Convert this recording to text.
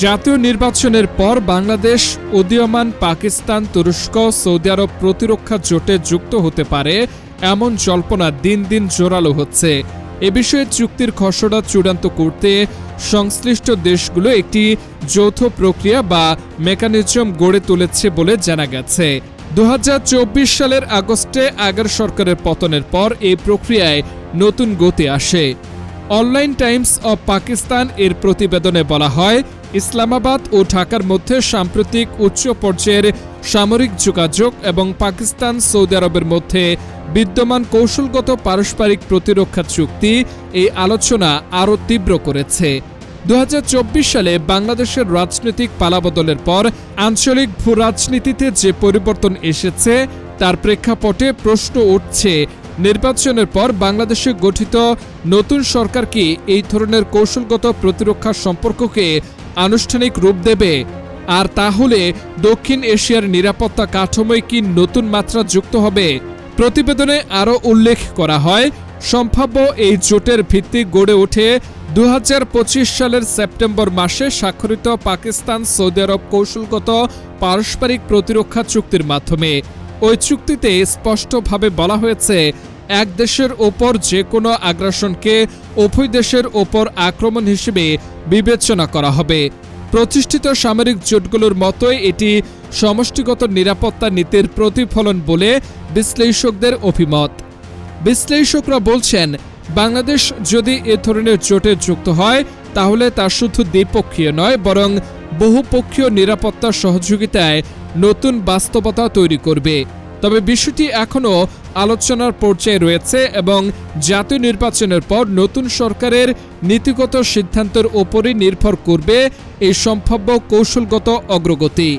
জাতীয় নির্বাচনের পর বাংলাদেশ উদীয়মান পাকিস্তান, তুরস্ক, সৌদি আরব প্রতিরক্ষা জোটে যুক্ত হতে পারে এমন জল্পনা দিন দিন জোরালো হচ্ছে। এ বিষয়ে চুক্তির খসড়া চূড়ান্ত করতে সংশ্লিষ্ট দেশগুলো একটি যৌথ প্রক্রিয়া বা মেকানিজম গড়ে তুলেছে বলে জানা গেছে। 2024 সালের আগস্টে আগের সরকারের পতনের পর এই প্রক্রিয়ায় নতুন গতি আসে। অনলাইন টাইমস অব পাকিস্তান এর প্রতিবেদনে বলা হয়, ইসলামাবাদ ও ঢাকার মধ্যে সাম্প্রতিক উচ্চ পর্যায়ের সামরিক যোগাযোগ এবং পাকিস্তান সৌদি আরবের মধ্যে বিদ্যমান কৌশলগত পারস্পরিক প্রতিরক্ষা চুক্তি এই আলোচনা আরও তীব্র করেছে। 2024 সালে বাংলাদেশের রাজনৈতিক পালাবদলের পর আঞ্চলিক ভূরাজনীতিতে যে পরিবর্তন এসেছে তার প্রেক্ষাপটে প্রশ্ন উঠছে, নির্বাচনের পর বাংলাদেশে গঠিত নতুন সরকার কি এই ধরনের কৌশলগত প্রতিরক্ষা সম্পর্ককে আনুষ্ঠানিক রূপ দেবে? আর তাহলে দক্ষিণ এশিয়ার নিরাপত্তা কাঠামোয় কি নতুন মাত্রা যুক্ত হবে? প্রতিবেদনে আরও উল্লেখ করা হয়, সম্ভাব্য এই জোটের ভিত্তি গড়ে ওঠে 2025 সালের সেপ্টেম্বর মাসে স্বাক্ষরিত পাকিস্তান সৌদি আরব কৌশলগত পারস্পরিক প্রতিরক্ষা চুক্তির মাধ্যমে। ওই চুক্তিতে স্পষ্টভাবে বলা হয়েছে, এক দেশের ওপর যে কোনো আগ্রাসনকে উভয় দেশের ওপর আক্রমণ হিসেবে বিবেচনা করা হবে। প্রতিষ্ঠিত সামরিক জোটগুলোর মতোই এটি সমষ্টিগত নিরাপত্তা নীতির প্রতিফলন বলে বিশ্লেষকদের অভিমত। বিশ্লেষকরা বলছেন, বাংলাদেশ যদি এ ধরনের জোটে যুক্ত হয় তাহলে তা শুধু দ্বিপক্ষীয় নয়, বরং বহুপক্ষীয় নিরাপত্তা সহযোগিতায় নতুন বাস্তবতা তৈরি করবে। তবে বিষয়টি এখনও আলোচনার পর্যায়ে রয়েছে এবং জাতীয় নির্বাচনের পর নতুন সরকারের নীতিগত সিদ্ধান্তের ওপরই নির্ভর করবে এই সম্ভাব্য কৌশলগত অগ্রগতি।